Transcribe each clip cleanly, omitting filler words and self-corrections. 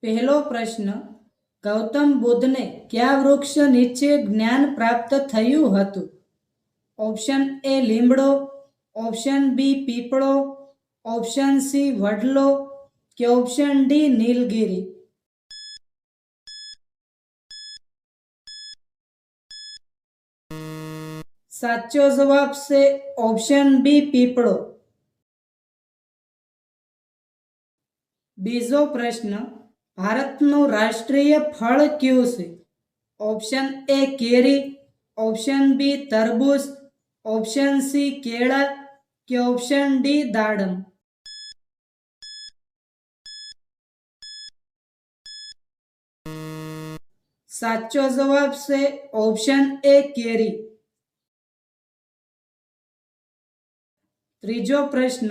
पहलो प्रश्न, गौतम बुद्ध ने क्या वृक्ष नीचे ज्ञान प्राप्त थयुं हतुं? ऑप्शन ए લીમડો, ऑप्शन बी पीपळो, ऑप्शन सी वडलो કે ऑप्शन डी નીલગિરી? साचो जवाब से ऑप्शन बी पीपळो। बीजो प्रश्न, भारतનું રાષ્ટ્રીય ફળ કયું છે? ऑप्शन ए કેરી, ऑप्शन बी તરબૂચ, ऑप्शन सी કેળા કે ऑप्शन डी દાડમ? साचो जवाब से ऑप्शन ए કેરી। ત્રીજો પ્રશ્ન,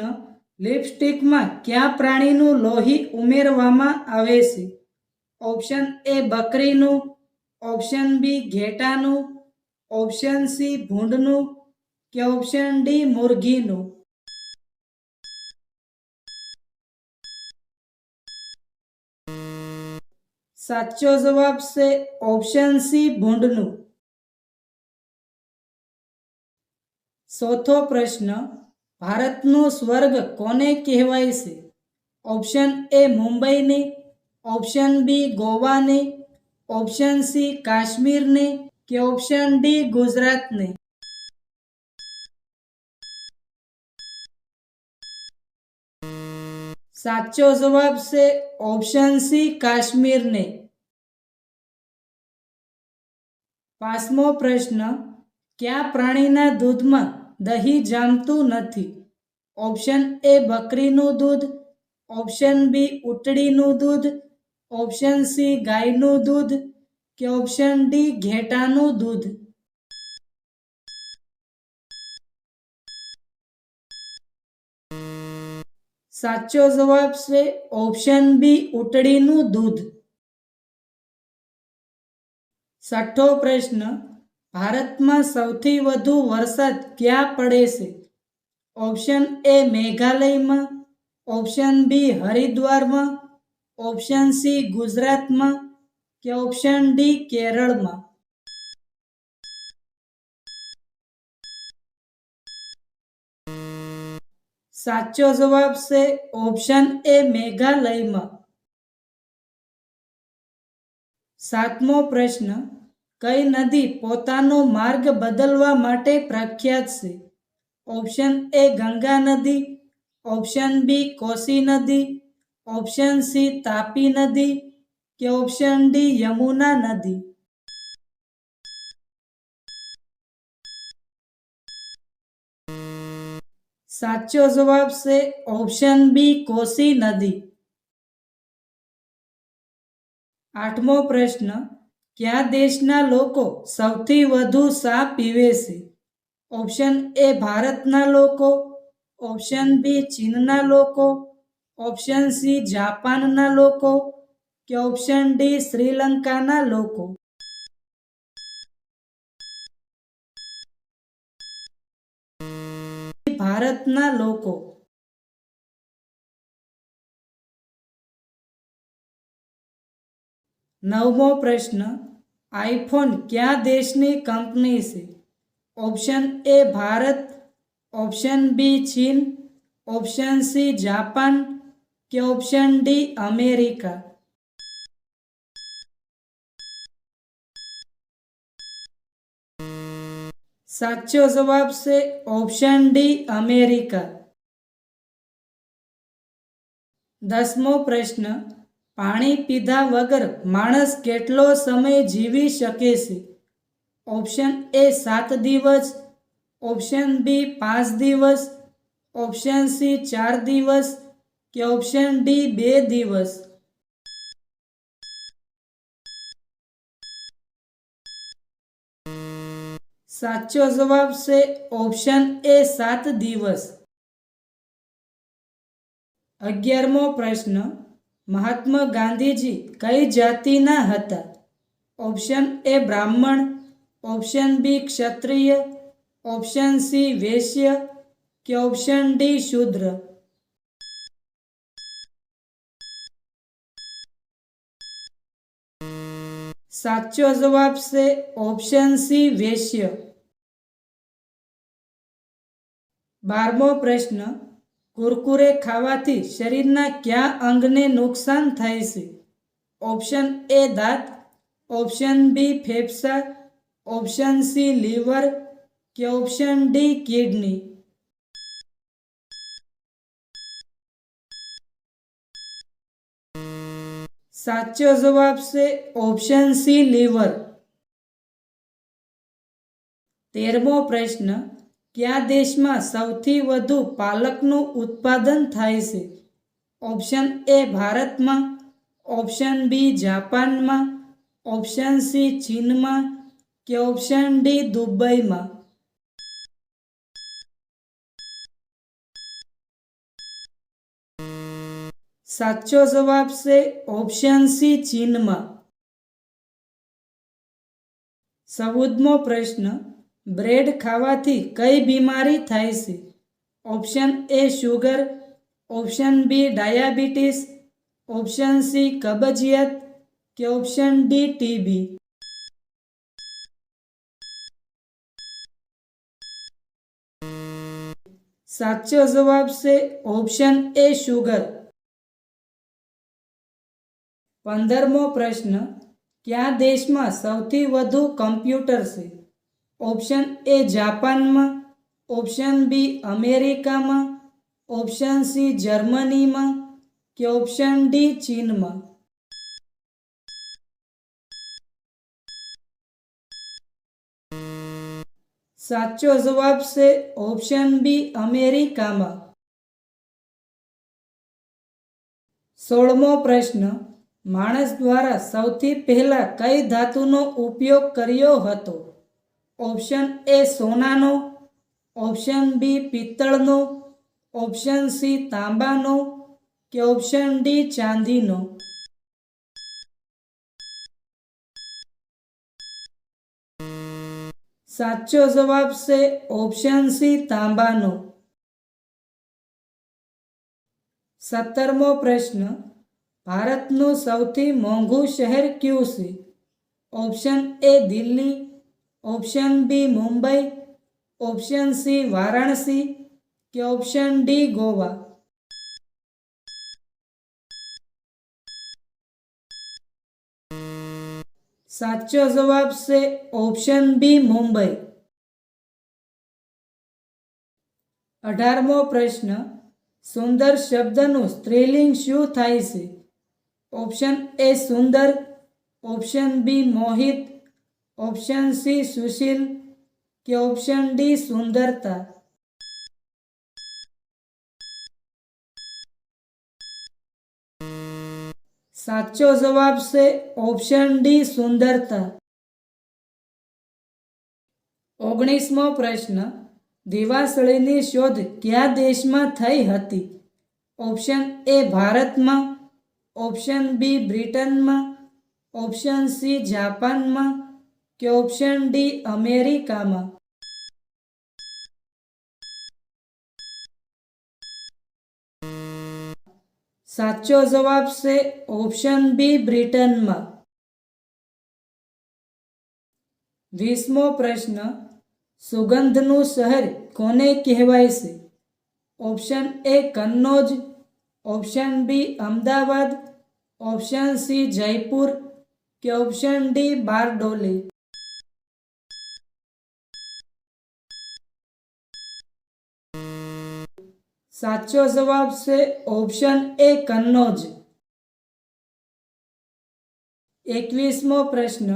લિપસ્ટિકમાં કયા પ્રાણીનું લોહી ઉમેરવામાં આવે છે? ઓપ્શન એ બકરીનું, ઓપ્શન બી ઘેટાનું, ઓપ્શન સી ભૂંડનું કે ઓપ્શન ડી મુરઘીનું? સાચો જવાબ છે ઓપ્શન સી ભૂંડનું। ચોથો પ્રશ્ન, ભારતનું સ્વર્ગ કોને કહેવાય છે? ઓપ્શન એ મુંબઈને, ઓપ્શન બી ગોવાને, ઓપ્શન સી કાશ્મીરને કે ઓપ્શન ડી ગુજરાતને? સાચો જવાબ છે ઓપ્શન સી કાશ્મીરને। પાંચમો પ્રશ્ન, કયા પ્રાણીના દૂધમાં દહીં જામતું નથી? ઓપ્શન એ બકરીનું દૂધ, ઓપ્શન બી ઊંટડીનું દૂધ, ઓપ્શન સી ગાયનું દૂધ કે ઓપ્શન ડી ઘેટાનું દૂધ? સાચો જવાબ છે ઓપ્શન બી ઊંટડીનું દૂધ। છઠ્ઠો પ્રશ્ન, ભારતમાં સૌથી વધુ વરસાદ ક્યાં પડે છે? ઓપ્શન એ મેઘાલયમાં, ઓપ્શન બી હરિદ્વારમાં, ઓપ્શન સી ગુજરાતમાં કે ઓપ્શન ડી કેરળમાં? સાચો જવાબ છે ઓપ્શન એ મેઘાલયમાં। સાતમો પ્રશ્ન, કઈ નદી પોતાનો માર્ગ બદલવા માટે પ્રખ્યાત છે? ઓપ્શન એ ગંગા નદી, ઓપ્શન બી કોસી નદી, ઓપ્શન સી તાપી નદી કે ઓપ્શન ડી યમુના નદી? સાચો જવાબ છે ઓપ્શન બી કોસી નદી। આઠમો પ્રશ્ન, કયા દેશના લોકો સૌથી વધુ ચા પીવે છે? ઓપ્શન એ ભારતના લોકો, ઓપ્શન બી ચીનના લોકો, ઓપ્શન સી જાપાનના લોકો કે ઓપ્શન ડી શ્રીલંકાના લોકો? ભારતના લોકો। નવમો પ્રશ્ન, આઈફોન કયા દેશની કંપની છે? Option A Bharat, option B ચીન, ઓપ્શન સી જાપાન કે ઓપ્શન ડી અમેરિકા? સાચો જવાબ છે ઓપ્શન ડી અમેરિકા। દસમો પ્રશ્ન, પાણી પીધા વગર માણસ કેટલો સમય જીવી શકે છે? ઓપ્શન એ 7 દિવસ, ઓપ્શન બી 5 દિવસ, ઓપ્શન સી 4 દિવસ કે ઓપ્શન ડી 2 દિવસ? સાચો જવાબ છે ઓપ્શન એ 7 દિવસ। 11મો પ્રશ્ન, મહાત્મા ગાંધીજી કઈ જાતિના હતા? ઓપ્શન એ બ્રાહ્મણ, ઓપ્શન બી ક્ષત્રિય, ઓપ્શન સી વૈશ્ય કે ઓપ્શન ડી શૂદ્ર? સાચો જવાબ છે ઓપ્શન સી વેશ્ય. 12મો પ્રશ્ન, કુરકુરે ખાવાથી શરીરના કયા અંગને નુકસાન થાય છે? ઓપ્શન એ દાંત, ઓપ્શન બી ફેફસા, ઓપ્શન સી લીવર કે ઓપ્શન ડી કિડની. સાચો જવાબ છે ઓપ્શન સી લીવર. 13મો પ્રશ્ન, કયા દેશમાં સૌથી વધુ પાલકનું ઉત્પાદન થાય છે? ઓપ્શન એ ભારતમાં, ઓપ્શન બી જાપાનમાં, ઓપ્શન સી ચીનમાં કે ઓપ્શન ડી દુબઈમાં. સાચો જવાબ છે ઓપ્શન સી ચીનમાં. 14મો પ્રશ્ન, બ્રેડ ખાવાથી કઈ બીમારી થાય છે? Option A sugar, option B diabetes, option C કબજિયાત કે ઓપ્શન ડી ટીબી. સાચો જવાબ છે ઓપ્શન એ શુગર. 15મો પ્રશ્ન, કયા દેશમાં સૌથી વધુ કમ્પ્યુટર છે? ઓપ્શન એ જાપાનમાં, ઓપ્શન બી અમેરિકામાં, ઓપ્શન સી જર્મનીમાં કે ઓપ્શન ડી ચીનમાં. સાચો જવાબ છે ઓપ્શન બી અમેરિકામાં. 16મો પ્રશ્ન, માણસ દ્વારા સૌથી પહેલા કઈ ધાતુનો ઉપયોગ કર્યો હતો? ઓપ્શન એ સોનાનો, ઓપ્શન બી પિત્તળનો, ઓપ્શન સી તાંબાનો કે ઓપ્શન ડી ચાંદીનો. સાચો જવાબ છે ઓપ્શન સી તાંબાનો. 17મો પ્રશ્ન, ભારતનું સૌથી મોંઘું શહેર કયું છે? Option A Delhi, option B Mumbai, option C Varanasi કે ઓપ્શન ડી ગોવા. સાચો જવાબ છે ઓપ્શન બી મુંબઈ. 18મો પ્રશ્ન, સુંદર શબ્દનું સ્ત્રીલિંગ શું થાય છે? ઓપ્શન એ સુંદર, ઓપ્શન બી મોહિત, ઓપ્શન સી સુશીલ કે ઓપ્શન ડી સુંદરતા. સાચો જવાબ છે ઓપ્શન ડી સુંદરતા. 19મો પ્રશ્ન, દિવાસળીની શોધ કયા દેશમાં થઈ હતી? ઓપ્શન એ ભારતમાં, ઓપ્શન બી બ્રિટનમાં, ઓપ્શન સી જાપાનમાં કે ઓપ્શન ડી અમેરિકામાં. સાચો જવાબ છે ઓપ્શન બી બ્રિટનમાં. 20મો પ્રશ્ન, સુગંધનું શહેર કોને કહેવાય છે? Option A Kannauj, option B Ahmedabad, option C Jaipur કે ઓપ્શન ડી બારડોલી. સાચો જવાબ છે ઓપ્શન એ કન્નૌજ. 21મો પ્રશ્ન,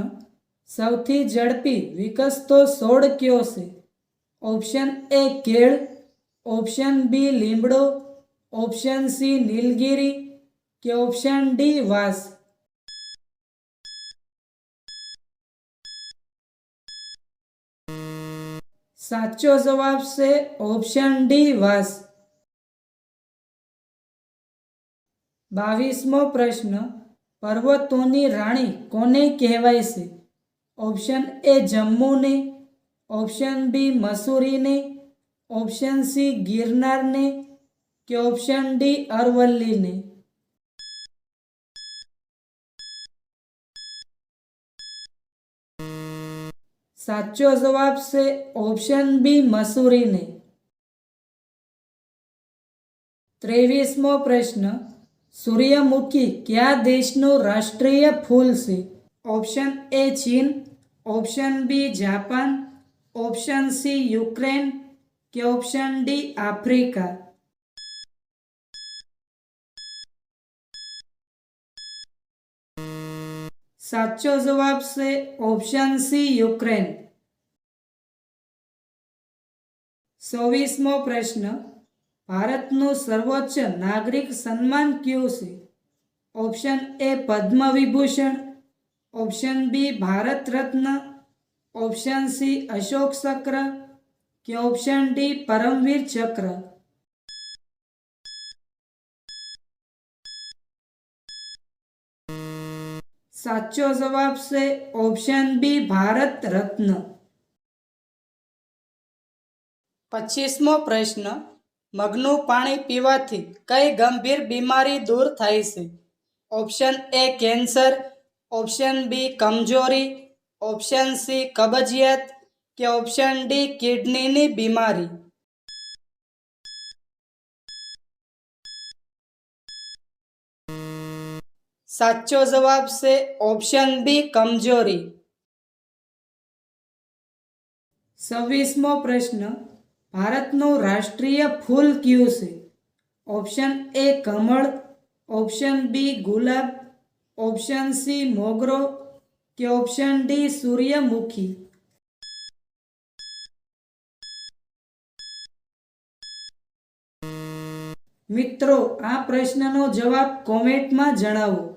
સૌથી ઝડપી વિકસતો છોડ કયો છે? ઓપ્શન એ કેળ, ઓપ્શન બી લીમડો, ઓપ્શન સી નીલગિરી કે ઓપ્શન ડી વાંસ. સાચો જવાબ છે ઓપ્શન ડી વાંસ. 22મો પ્રશ્ન, પર્વતોની રાણી કોને કહેવાય છે? ઓપ્શન એ જમ્મુને, ઓપ્શન બી મસૂરીને, ઓપ્શન સી ગિરનારને કે ઓપ્શન ડી અરવલ્લીને. સાચો જવાબ છે ઓપ્શન બી મસૂરીને. 23મો પ્રશ્ન, સૂર્યમુખી કયા દેશનું રાષ્ટ્રીય ફૂલ છે? ઓપ્શન એ ચીન, option B Japan, option C Ukraine કે ઓપ્શન ડી આફ્રિકા. સાચો જવાબ છે ઓપ્શન સી યુક્રેન. 24મો પ્રશ્ન, ભારતનું સર્વોચ્ચ નાગરિક સન્માન કયું છે? Option A Padma Vibhushan, option B Bharat Ratna, option C Ashok ચક્ર કે ઓપ્શન ડી પરમવીર ચક્ર. સાચો જવાબ છે ઓપ્શન બી ભારત રત્ન. 25મો પ્રશ્ન, મગનું પાણી પીવાથી કઈ ગંભીર બીમારી દૂર થાય છે? Option A cancer, option B કમજોરી, ઓપ્શન સી કબજિયાત કે ઓપ્શન ડી કિડનીની બીમારી. સાચો જવાબ છે ઓપ્શન બી કમજોરી. 26મો પ્રશ્ન, ભારતનું રાષ્ટ્રીય ફૂલ કયું છે? ઓપ્શન એ કમળ, ઓપ્શન બી ગુલાબ, ઓપ્શન સી મોગરો કે ઓપ્શન ડી સૂર્યમુખી. મિત્રો, આ પ્રશ્નનો જવાબ કોમેન્ટમાં જણાવો.